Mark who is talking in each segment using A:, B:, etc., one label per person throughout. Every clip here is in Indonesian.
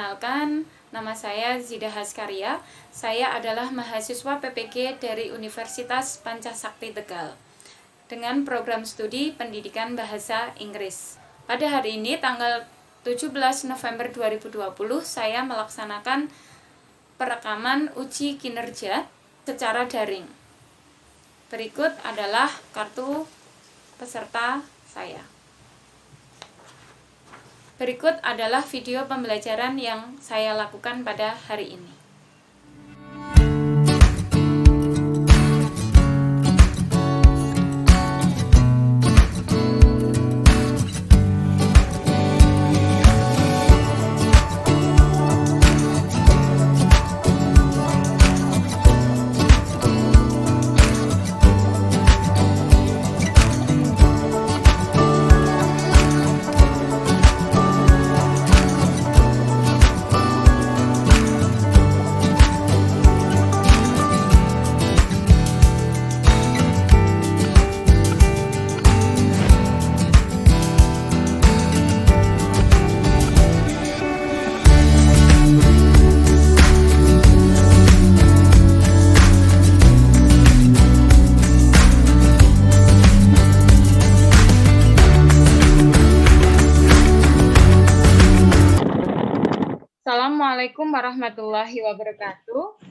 A: Perkenalkan, nama saya Zida Haskaria. Saya adalah mahasiswa PPG dari Universitas Pancasakti Tegal dengan program studi Pendidikan Bahasa Inggris. Pada hari ini, tanggal 17 November 2020, saya melaksanakan perekaman uji kinerja secara daring. Berikut adalah kartu peserta saya. Berikut adalah video pembelajaran yang saya lakukan pada hari ini. Assalamualaikum warahmatullahi wabarakatuh.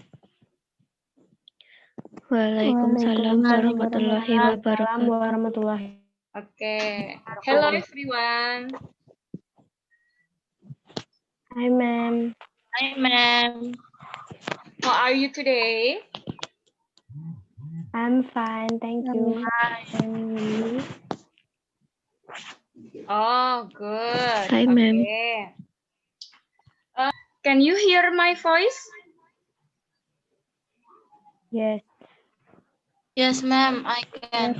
B: Waalaikumsalam warahmatullahi wabarakatuh.
A: Okay. Hello everyone.
B: Hi ma'am.
C: Hi ma'am.
A: How are you today?
B: I'm fine, thank you.
A: Oh, good.
B: Hi, ma'am.
A: Okay. Can you hear my voice?
B: Yes.
C: Yes ma'am, I can.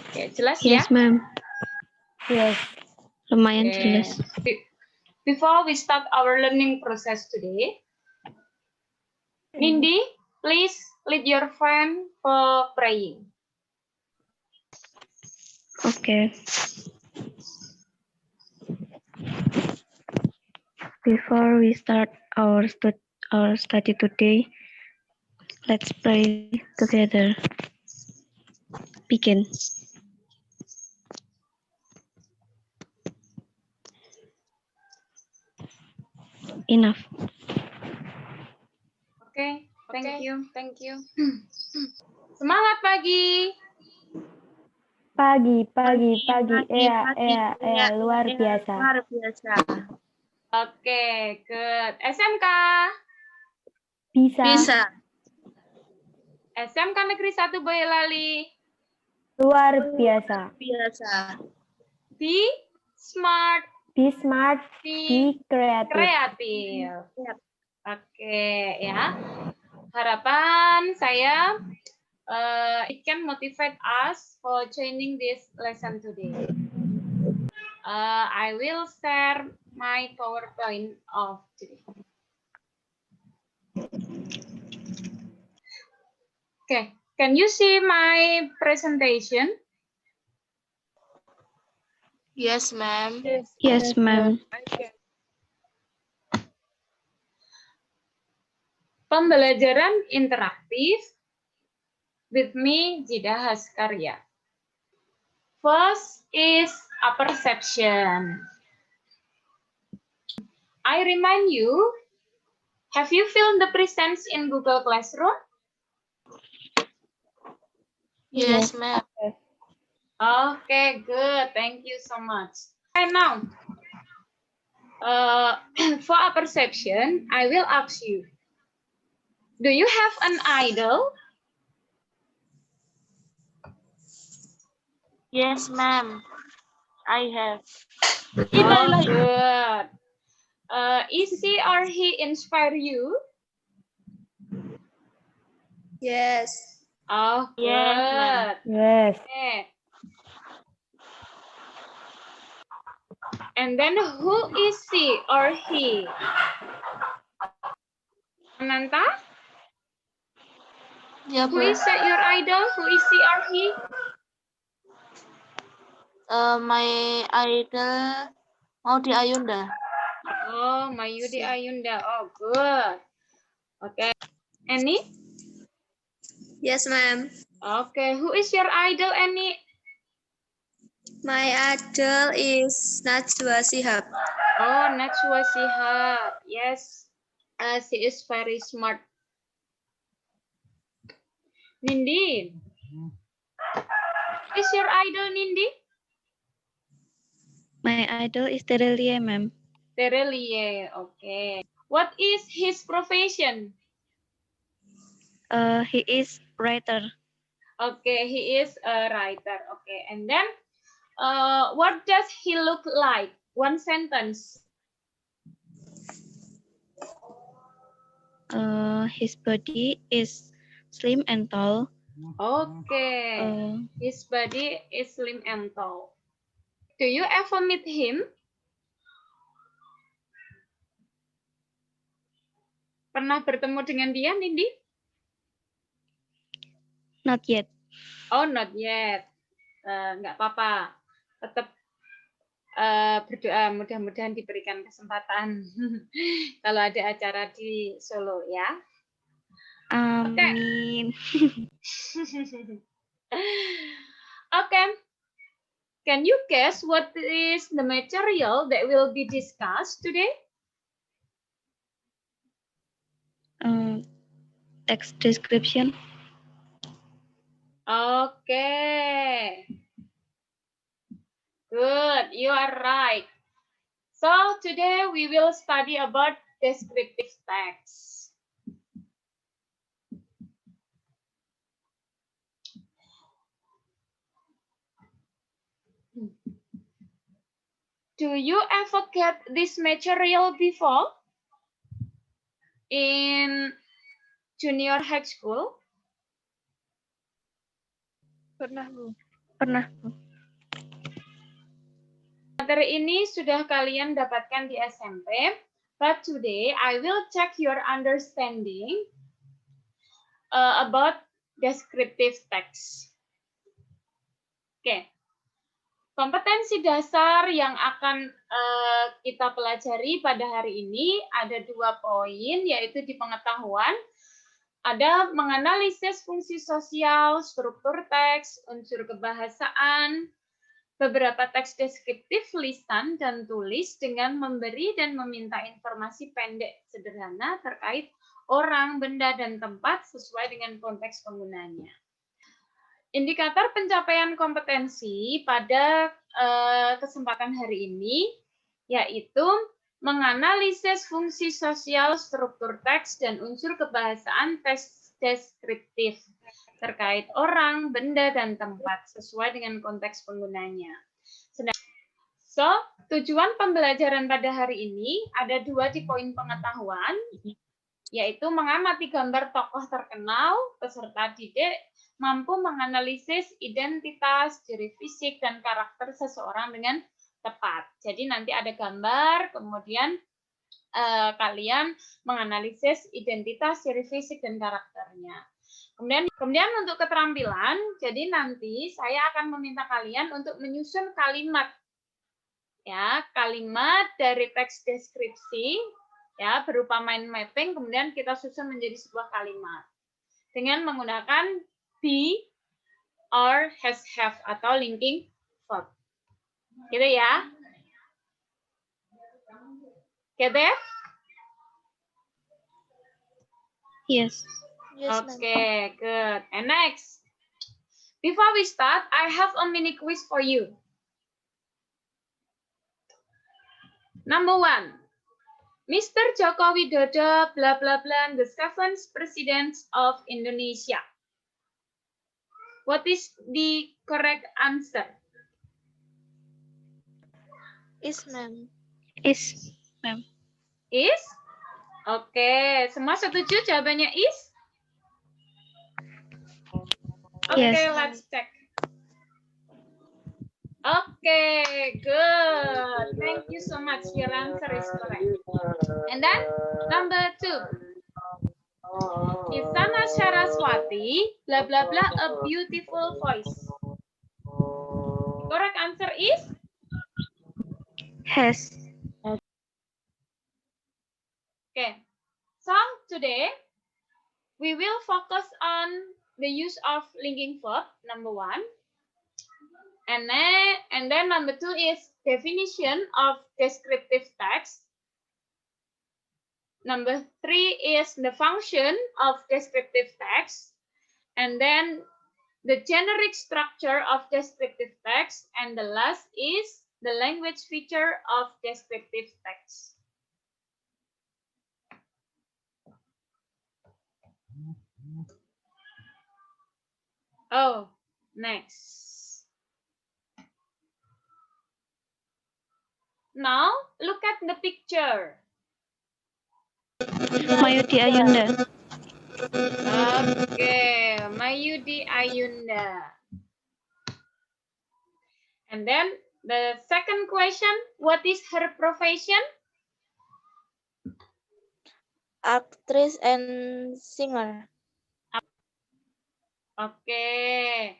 A: Okay, jelas
B: Yes,
A: ya?
B: ma'am. Yes. Lumayan
A: Okay.
B: jelas.
A: Before we start our learning process today, Nindi, please lead your friend for praying.
B: Okay. Before we start our study today, let's pray together. Begin. Enough.
A: Okay, thank you. Semangat pagi.
B: Pagi.
C: Iya,
B: Luar biasa.
C: Luar biasa.
A: Okay, good. SMK.
B: Bisa.
A: SMK Negeri 1 Boyolali.
B: Luar biasa.
C: Biasa.
A: Be smart.
B: Be smart.
A: Be
B: Be creative.
A: kreatif. Oke, ya. Harapan saya it can motivate us for joining this lesson today. I will share my PowerPoint of today. Okay, can you see my presentation?
C: Yes ma'am.
B: Yes, ma'am.
A: Pembelajaran interaktif with me, Zida Haskaria. First is a perception. I remind you, have you filled the presents in Google Classroom?
C: Yes ma'am.
A: Okay, good. Thank you so much. And now, for a perception, I will ask you, do you have an idol?
C: Yes ma'am. I have.
A: Oh, good. Is he or he inspire you?
C: Yes.
A: Oh, good.
C: Yes, ma'am.
B: Yes.
A: Okay. And then who is she or he? Ananta?
C: Ya
A: Who
C: Bu.
A: is your idol? Who is she or he?
C: My idol Maudy Ayunda.
A: Oh, Mayudi Ayunda. Oh, good. Okay. Annie?
C: Yes, ma'am.
A: Okay. Who is your idol, Annie?
C: My idol is Najwa Shihab.
A: Oh, Najwa Shihab. Yes. She is very smart. Nindi? Who is your idol, Nindi?
B: My idol is Terelie, ma'am.
A: Terelie. Okay. What is his profession?
B: He is writer.
A: Okay, he is a writer. Okay, and then what does he look like? One sentence.
B: His body is slim and tall.
A: Okay, his body is slim and tall. Do you ever meet him? Pernah bertemu dengan dia, Nindi?
B: Not yet.
A: Oh, not yet. Nggak apa-apa. Tetap berdoa, mudah-mudahan diberikan kesempatan kalau ada acara di Solo ya.
B: Amin.
A: Okay. Can you guess what is the material that will be discussed today?
B: Text description.
A: Okay. Good, you are right. So today we will study about descriptive text. Do you ever get this material before in junior high school?
C: Pernah, Bu.
B: Pernah.
A: Materi ini sudah kalian dapatkan di SMP, but today I will check your understanding about descriptive text. Oke. Kompetensi dasar yang akan kita pelajari pada hari ini ada 2 poin, yaitu di pengetahuan, ada menganalisis fungsi sosial, struktur teks, unsur kebahasaan, beberapa teks deskriptif lisan dan tulis dengan memberi dan meminta informasi pendek sederhana terkait orang, benda, dan tempat sesuai dengan konteks penggunanya. Indikator pencapaian kompetensi pada kesempatan hari ini yaitu menganalisis fungsi sosial, struktur teks, dan unsur kebahasaan teks deskriptif terkait orang, benda, dan tempat sesuai dengan konteks penggunanya. So, tujuan pembelajaran pada hari ini ada 2 di poin pengetahuan, yaitu mengamati gambar tokoh terkenal, peserta didik, mampu menganalisis identitas, ciri fisik, dan karakter seseorang dengan tepat. Jadi nanti ada gambar, kemudian kalian menganalisis identitas, ciri fisik, dan karakternya. Kemudian untuk keterampilan, jadi nanti saya akan meminta kalian untuk menyusun kalimat, ya, kalimat dari teks deskripsi, ya, berupa mind mapping, kemudian kita susun menjadi sebuah kalimat dengan menggunakan be, or, has, have atau linking verb, gitu ya. Get that?
B: Yes.
A: Okay, good. And next, before we start, I have a mini quiz for you. Number 1, Mr. Joko Widodo, blah blah blah, the 7th President of Indonesia. What is the correct answer?
C: Is, ma'am.
B: Is, ma'am.
A: Is? Oke, semua setuju jawabannya is? Oke,
B: Yes.
A: let's check. Oke, good. Thank you so much. Your answer is correct. And then, number 2. Isana Saraswati, blah blah blah, a beautiful voice. Correct answer is?
B: Has.
A: Okay, so today we will focus on the use of linking verb, number 1. And then number 2 is definition of descriptive text. Number 3 is the function of descriptive text. And then the generic structure of descriptive text. And the last is the language feature of descriptive text. Oh, next. Now, look at the picture.
B: Mayudi Ayunda.
A: Okay, Mayudi Ayunda. And then the second question, what is her profession?
C: Actress and singer.
A: Okay.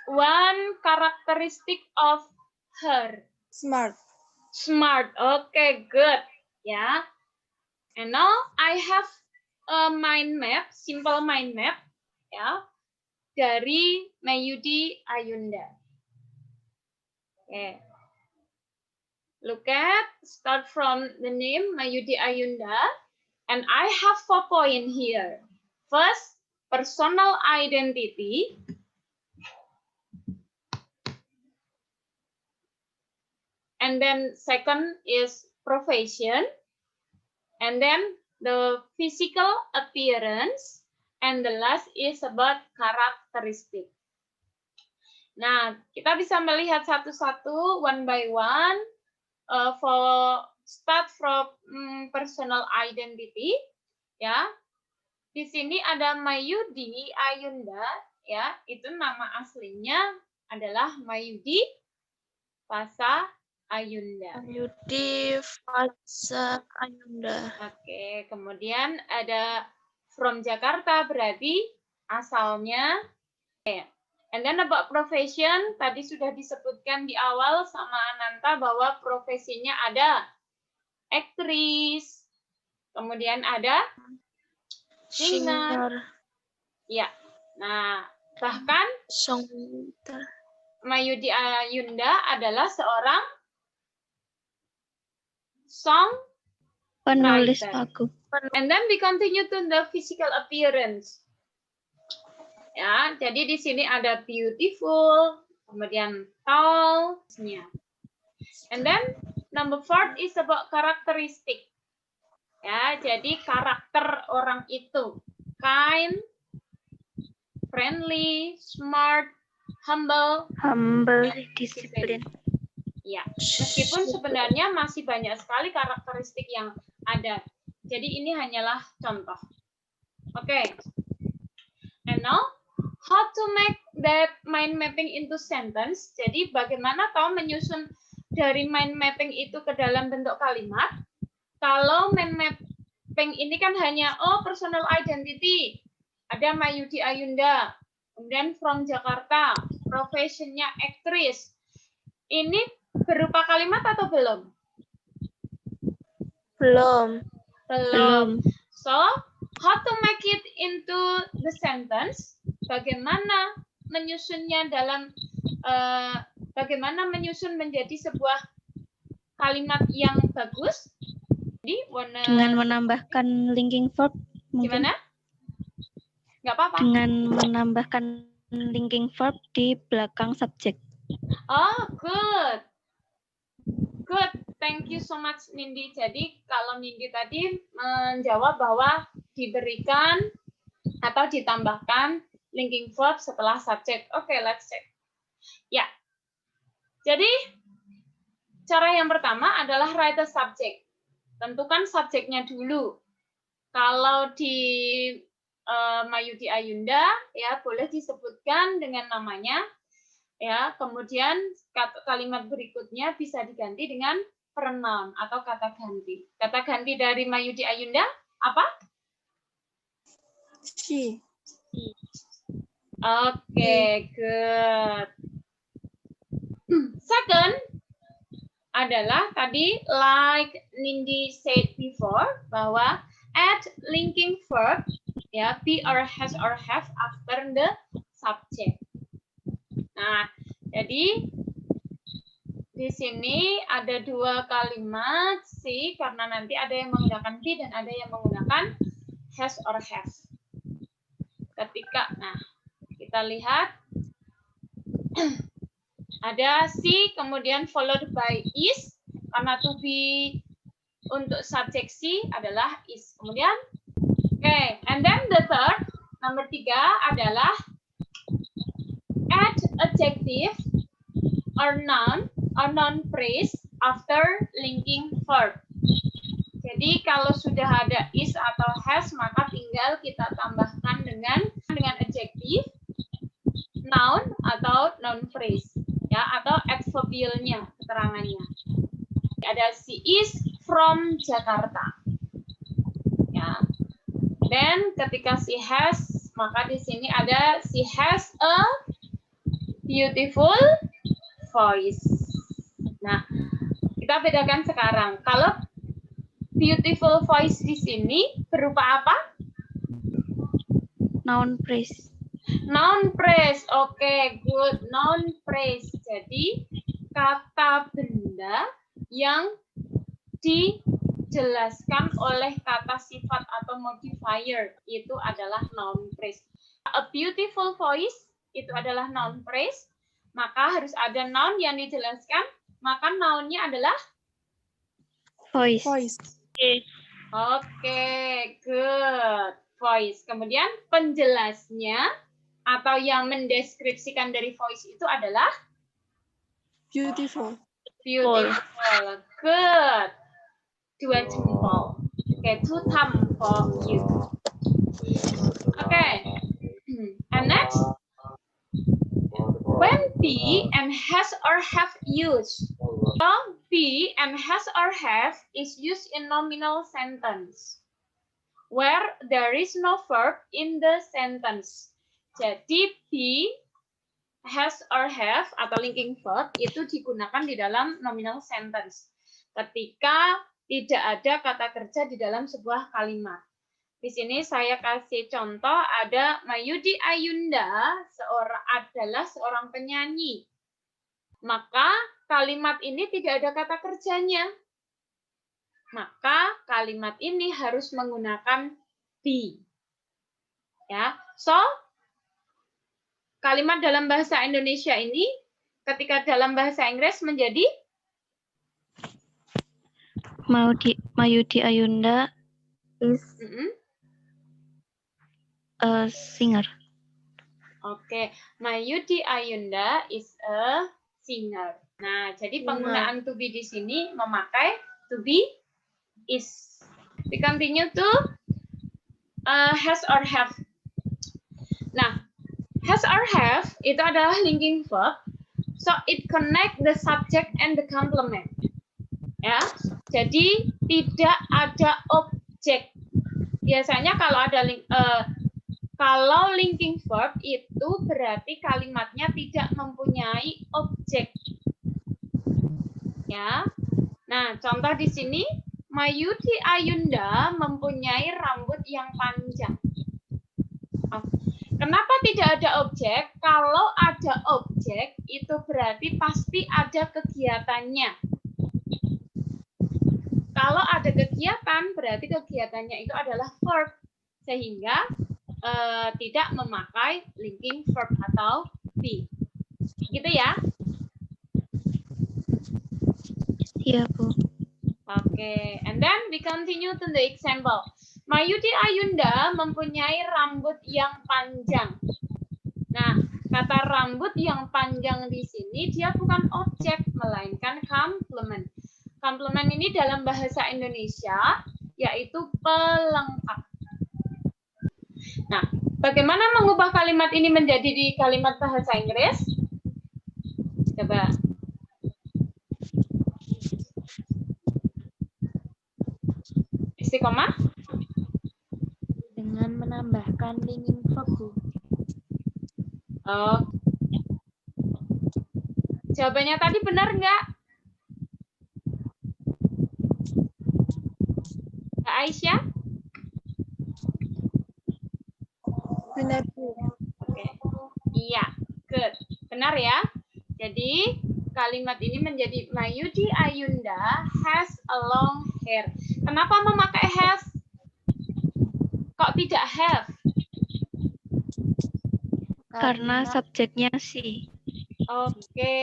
A: One characteristic of her.
C: Smart.
A: Smart. Okay, good. Yeah. And now I have a mind map, simple mind map. Ya. Dari Mayudi Ayunda. Okay. Look at, start from the name Mayudi Ayunda. And I have 4 points here. First, personal identity. And then second is profession. And then the physical appearance. And the last is about characteristic. Nah, kita bisa melihat satu-satu, one by one. For start from personal identity, ya. Di sini ada Mayudi Ayunda, ya. Itu nama aslinya adalah Mayudi Fasa Ayunda.
C: Mayudi Fasa Ayunda.
A: Oke, kemudian ada from Jakarta, berarti asalnya. And then about profession, tadi sudah disebutkan di awal sama Ananta bahwa profesinya ada aktris, kemudian ada singer. Ya, nah bahkan Mayudi Ayunda adalah seorang song
B: Penulis
A: writer.
B: lagu.
A: And then we continue to the physical appearance. Ya, jadi di sini ada beautiful, kemudian tall, and then number 4 is about characteristic. Ya, jadi karakter orang itu kind, friendly, smart, humble,
B: disiplin.
A: Ya, meskipun sebenarnya masih banyak sekali karakteristik yang ada. Jadi ini hanyalah contoh. Oke. And now, how to make that mind mapping into sentence? Jadi bagaimana kau menyusun dari mind mapping itu ke dalam bentuk kalimat? Kalau mind mapping ini kan hanya personal identity. Ada Mayudi Ayunda, kemudian from Jakarta, professionnya aktris. Ini berupa kalimat atau belum?
C: Belum.
A: So, how to make it into the sentence? Bagaimana menyusunnya dalam bagaimana menyusun menjadi sebuah kalimat yang bagus? Jadi,
B: dengan menambahkan linking verb.
A: Gimana? Nggak apa-apa.
B: Dengan menambahkan linking verb di belakang subjek.
A: Oh, good. Good. Thank you so much, Nindi. Jadi, kalau Nindi tadi menjawab bahwa diberikan atau ditambahkan linking verb setelah subjek. Oke, let's check. Ya. Jadi, cara yang pertama adalah write a subject. Tentukan subjeknya dulu. Kalau di Mayudi Ayunda, ya boleh disebutkan dengan namanya. Ya, kemudian kalimat berikutnya bisa diganti dengan pronoun atau kata ganti. Kata ganti dari Mayudi Ayunda apa?
C: She.
A: Okay, good. Second, adalah tadi like Nindi said before bahwa add linking verb ya be or has or have after the subject. Nah, jadi di sini ada dua kalimat sih karena nanti ada yang menggunakan be dan ada yang menggunakan has or have. Ketika kita lihat ada si kemudian followed by is karena to be untuk subjek si adalah is. Kemudian and then the third nomor 3 adalah add adjective or noun phrase after linking verb. Jadi kalau sudah ada is atau has maka tinggal kita tambahkan dengan adjective, noun atau noun phrase. Ya, atau adverbialnya, keterangannya. Ada she is from Jakarta. Ya. Dan ketika she has, maka di sini ada she has a beautiful voice. Nah, kita bedakan sekarang. Kalau beautiful voice di sini berupa apa?
B: Noun phrase.
A: Noun phrase, oke, good. Noun phrase, jadi kata benda yang dijelaskan oleh kata sifat atau modifier itu adalah noun phrase. A beautiful voice itu adalah noun phrase, maka harus ada noun yang dijelaskan, maka nounnya adalah
B: Voice.
A: Oke, good. Voice. Kemudian penjelasnya atau yang mendeskripsikan dari voice itu adalah
C: Beautiful.
A: beautiful. Good. 2 jempol. Oke, 2 thumb for you. Oke. And next, when be and has or have used. So, be and has or have is used in nominal sentence where there is no verb in the sentence. Jadi be, has or have atau linking verb itu digunakan di dalam nominal sentence ketika tidak ada kata kerja di dalam sebuah kalimat. Di sini saya kasih contoh, ada Mayudi Ayunda adalah seorang penyanyi. Maka kalimat ini tidak ada kata kerjanya. Maka kalimat ini harus menggunakan be. Ya, so kalimat dalam bahasa Indonesia ini ketika dalam bahasa Inggris menjadi
B: Mayudi Ayunda is a singer.
A: Oke, Mayudi Ayunda is a singer. Nah, jadi penggunaan to be di sini memakai to be is. We continue to has or have. Nah, has or have itu adalah linking verb, so it connect the subject and the complement. Ya, jadi tidak ada objek. Biasanya kalau linking verb itu berarti kalimatnya tidak mempunyai objek. Ya. Nah, contoh di sini Mayudi Ayunda mempunyai rambut yang panjang. Kenapa tidak ada objek? Kalau ada objek, itu berarti pasti ada kegiatannya. Kalau ada kegiatan, berarti kegiatannya itu adalah verb. Sehingga tidak memakai linking verb atau be. Gitu ya?
B: Iya, Bu.
A: Oke, and then we continue to the example. Mayudi Ayunda mempunyai rambut yang panjang. Nah, kata rambut yang panjang di sini dia bukan objek, melainkan complement. Complement ini dalam bahasa Indonesia yaitu pelengkap. Nah, bagaimana mengubah kalimat ini menjadi di kalimat bahasa Inggris? Coba. Istiqomah?
C: Dengan menambahkan linking verb, Bu.
A: Oh. Jawabannya tadi benar nggak? Aisyah?
C: Benar, Bu.
A: Oke. Iya, good. Benar ya? Jadi kalimat ini menjadi Mayudi Ayunda has a long hair. Kenapa memakai has? Kok tidak have?
B: Karena subjeknya si.
A: Oke,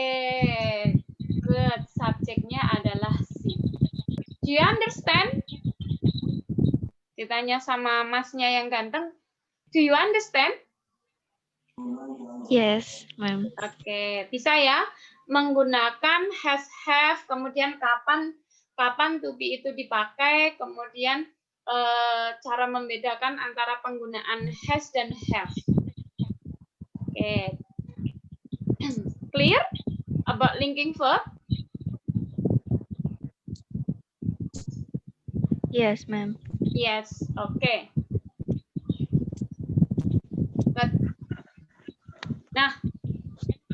A: good. Subjeknya adalah si. Do you understand? Ditanya sama masnya yang ganteng, do you understand?
B: Yes, ma'am.
A: Oke, bisa ya menggunakan has, have, kemudian kapan to be itu dipakai, kemudian cara membedakan antara penggunaan has dan have. Oke, clear about linking verb?
B: Yes, ma'am.
A: Yes, oke. Good. Nah,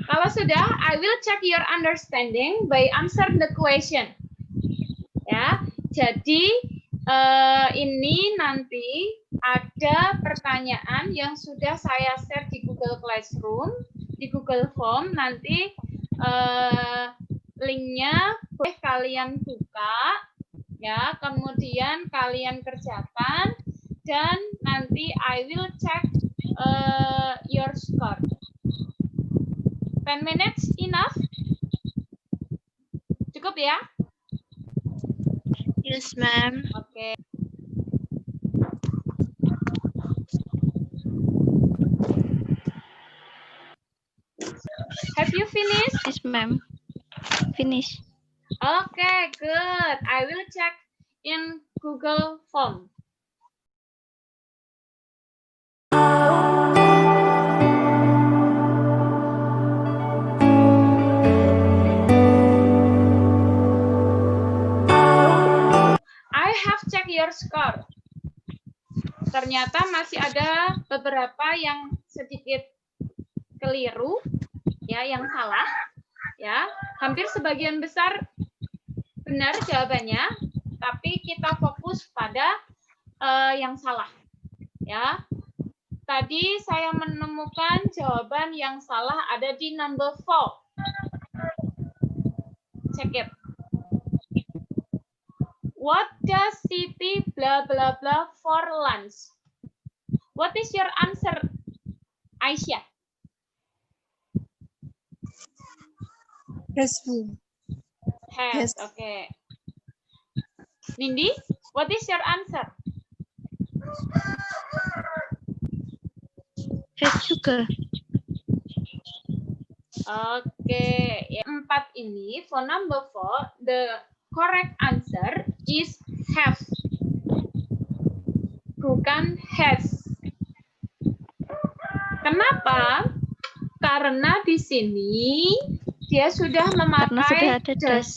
A: kalau sudah, I will check your understanding by answer the question. Ya, jadi ini nanti ada pertanyaan yang sudah saya share di Google Classroom, di Google Form. Nanti linknya boleh kalian buka, ya. Kemudian kalian kerjakan dan nanti I will check your score. 10 minutes enough? Cukup ya?
B: Yes, ma'am.
A: Oke. Have you finished?
B: Yes, ma'am. Finish.
A: Okay, good. I will check in Google Form. I have checked your score. Ternyata masih ada beberapa yang sedikit keliru, ya, yang salah, ya. Hampir sebagian besar benar jawabannya, tapi kita fokus pada yang salah, ya. Tadi saya menemukan jawaban yang salah ada di number 4. Check it. What does Siti blah blah blah for lunch? What is your answer, Aisyah?
C: Yes, Bu.
A: Has.
C: Yes.
A: Okay. Nindi, what is your answer?
B: Has juga.
A: Oke, yang 4 ini for number 4 the correct answer is have, bukan has. Kenapa? Karena di sini dia sudah
B: Karena
A: memakai
B: sudah ada
A: does.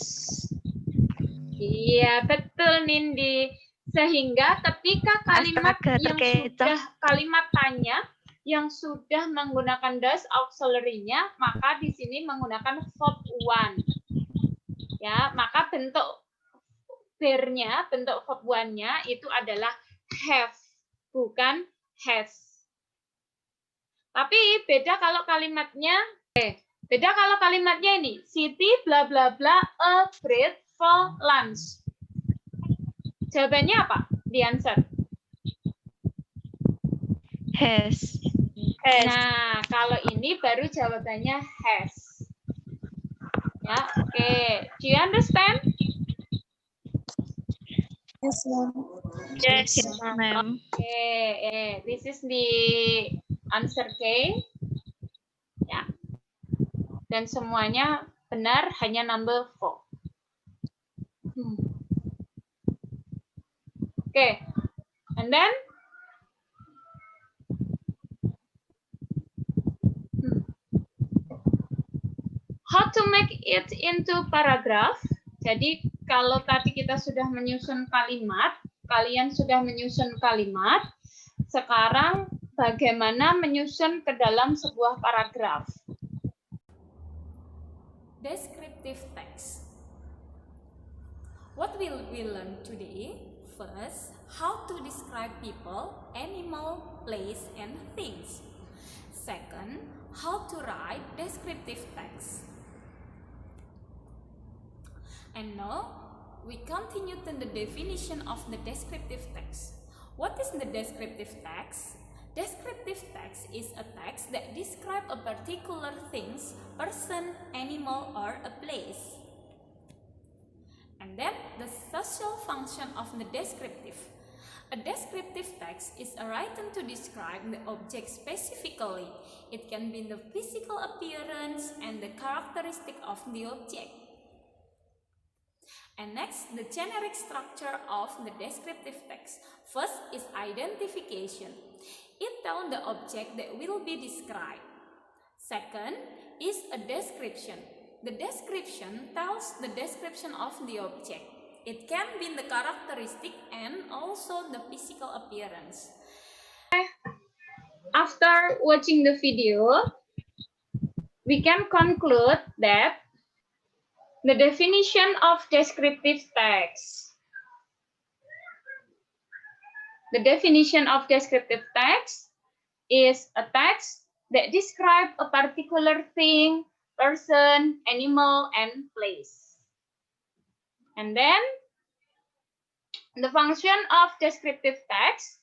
A: Iya, betul Nindi. Sehingga ketika kalimat
B: Astaga,
A: yang
B: terkecoh.
A: sudah kalimat tanya yang sudah menggunakan does auxiliary-nya, maka di sini menggunakan verb one. Ya, maka bentuk verb-nya, bentuk verb one-nya itu adalah have, bukan has. Tapi beda kalau kalimatnya, beda kalau kalimatnya ini, Siti bla bla bla a bread for lunch. Jawabannya apa? The answer.
B: Has.
A: Nah, kalau ini baru jawabannya has. Ya, oke. Do you understand?
C: Yes, ma'am.
B: Yes, ma'am.
A: Oke, this is the answer K. Ya. Dan semuanya benar, hanya number 4. Oke. And then how to make it into paragraph. Jadi kalau tadi kita sudah menyusun kalimat, kalian sudah menyusun kalimat, sekarang bagaimana menyusun ke dalam sebuah paragraf. Descriptive text. What will we learn today? First, how to describe people, animal, place, and things. Second, how to write descriptive text. And now, we continue to the definition of the descriptive text. What is the descriptive text? Descriptive text is a text that describes a particular thing, person, animal, or a place. And then the social function of the descriptive. A descriptive text is a written to describe the object specifically. It can be the physical appearance and the characteristic of the object. And next, the generic structure of the descriptive text. First is identification. It tells the object that will be described. Second is a description. The description tells the description of the object. It can be the characteristic and also the physical appearance. After watching the video, we can conclude that the definition of descriptive text. The definition of descriptive text is a text that describes a particular thing, person, animal, and place. And then, the function of descriptive text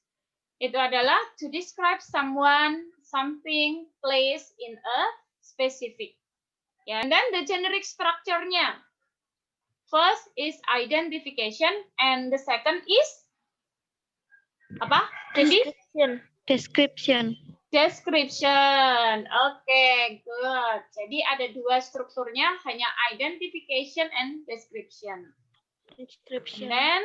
A: itu adalah to describe someone, something, place in a specific. Yeah. And then the generic structure-nya. First is identification, and the second is apa?
B: Description. Description.
A: Description. Okay, good. Jadi ada dua strukturnya, hanya identification and description.
B: Description.
A: And then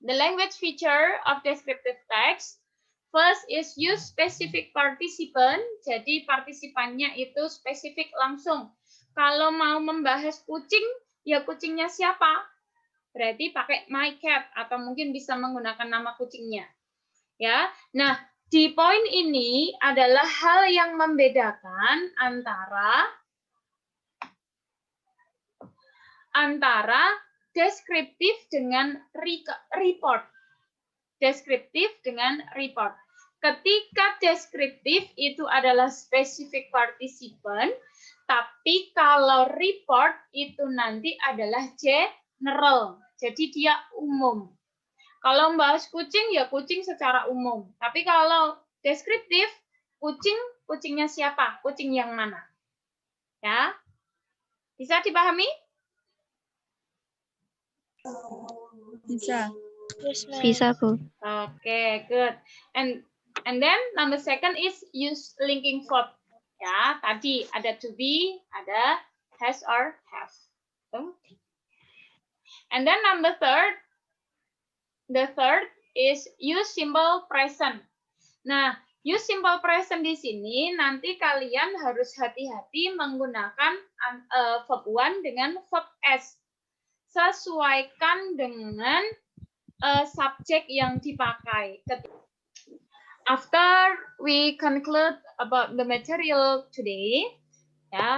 A: the language feature of descriptive text. First is use specific participant. Jadi partisipannya itu spesifik langsung. Kalau mau membahas kucing, ya kucingnya siapa? Berarti pakai my cat atau mungkin bisa menggunakan nama kucingnya. Ya. Nah, di poin ini adalah hal yang membedakan antara deskriptif dengan report. Deskriptif dengan report. Ketika deskriptif itu adalah specific participant, tapi kalau report itu nanti adalah general. Jadi dia umum. Kalau membahas kucing, ya kucing secara umum. Tapi kalau deskriptif, kucingnya siapa? Kucing yang mana? Ya, bisa dipahami?
C: Bisa.
B: Bisa, Bu.
A: Okay, good. And then number second is use linking verb. Ya, tadi ada to be, ada has or have. And then number third, the third is use simple present. Nah, use simple present di sini nanti kalian harus hati-hati menggunakan verb one dengan verb s. Sesuaikan dengan subjek yang dipakai. After we conclude about the material today,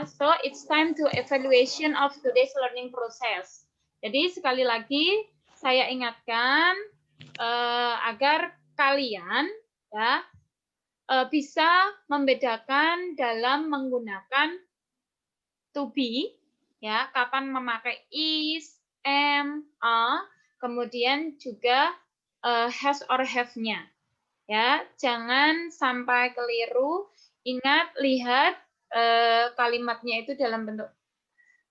A: so it's time to evaluation of today's learning process. Jadi sekali lagi saya ingatkan agar kalian bisa membedakan dalam menggunakan to be, kapan memakai is, am, are, kemudian juga has or have-nya. Ya, jangan sampai keliru. Ingat, lihat kalimatnya itu dalam bentuk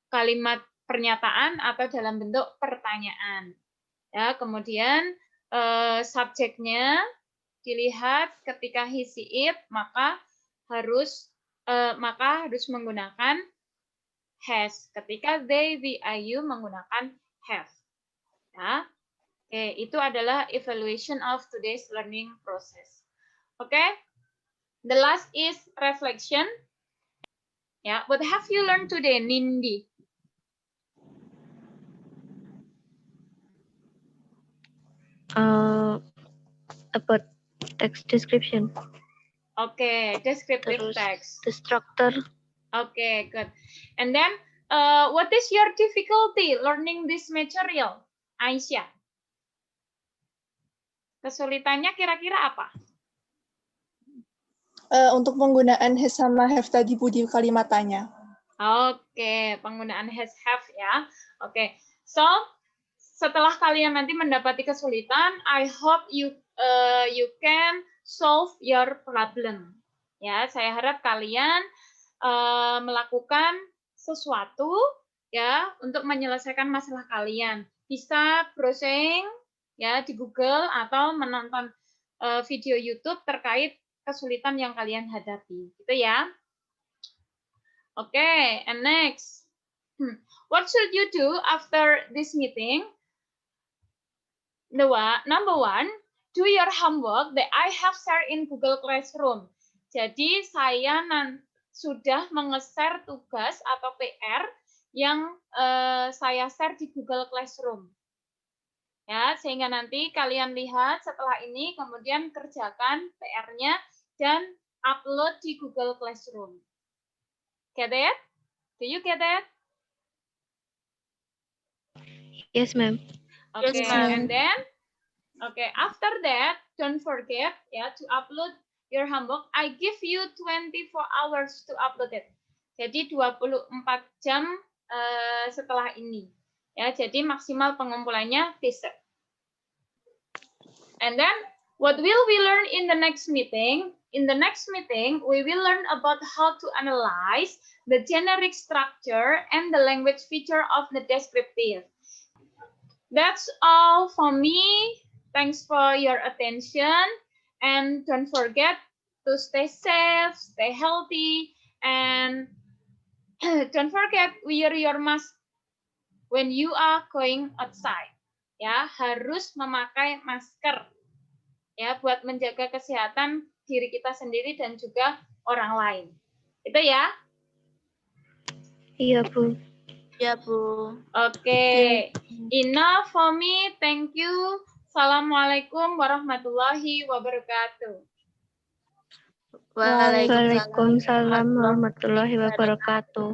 A: kalimat pernyataan atau dalam bentuk pertanyaan. Ya, kemudian subjeknya dilihat ketika he, she, it, maka harus menggunakan has. Ketika they, we, you menggunakan have. Ya. Oke, itu adalah evaluation of today's learning process. Oke, the last is reflection. Ya, what have you learned today, Nindi?
B: About text description.
A: Okay, descriptive
B: Terus
A: text.
B: the structure.
A: Okay, good. And then, what is your difficulty learning this material, Aisyah? Kesulitannya kira-kira apa?
C: Untuk penggunaan has sama have tadi Bu di kalimat tanya.
A: Oke, penggunaan has have ya. Oke, so setelah kalian nanti mendapati kesulitan, I hope you can solve your problem. Ya, saya harap kalian melakukan sesuatu ya untuk menyelesaikan masalah kalian. Bisa browsing ya di Google atau menonton video YouTube terkait kesulitan yang kalian hadapi, gitu ya. Okay, and next, what should you do after this meeting? Number one, do your homework that I have shared in Google Classroom. Jadi saya sudah menge-share tugas atau PR yang saya share di Google Classroom. Ya, sehingga nanti kalian lihat setelah ini, kemudian kerjakan PR-nya dan upload di Google Classroom. Get it? Do you get it?
B: Yes, ma'am.
A: Okay,
C: Yes, ma'am.
A: and then, after that, don't forget to upload your homework. I give you 24 hours to upload it. Jadi 24 jam setelah ini. Ya, jadi maksimal pengumpulannya besok. And then, what will we learn in the next meeting? In the next meeting, we will learn about how to analyze the generic structure and the language feature of the descriptive. That's all for me. Thanks for your attention. And don't forget to stay safe, stay healthy, and don't forget wear your mask when you are going outside. Ya, harus memakai masker. Ya, buat menjaga kesehatan diri kita sendiri dan juga orang lain. Itu ya.
B: Iya, Bu.
D: Ya, Bu.
A: Oke. Enough for me. Thank you. Assalamualaikum warahmatullahi wabarakatuh.
B: Waalaikumsalam warahmatullahi wabarakatuh.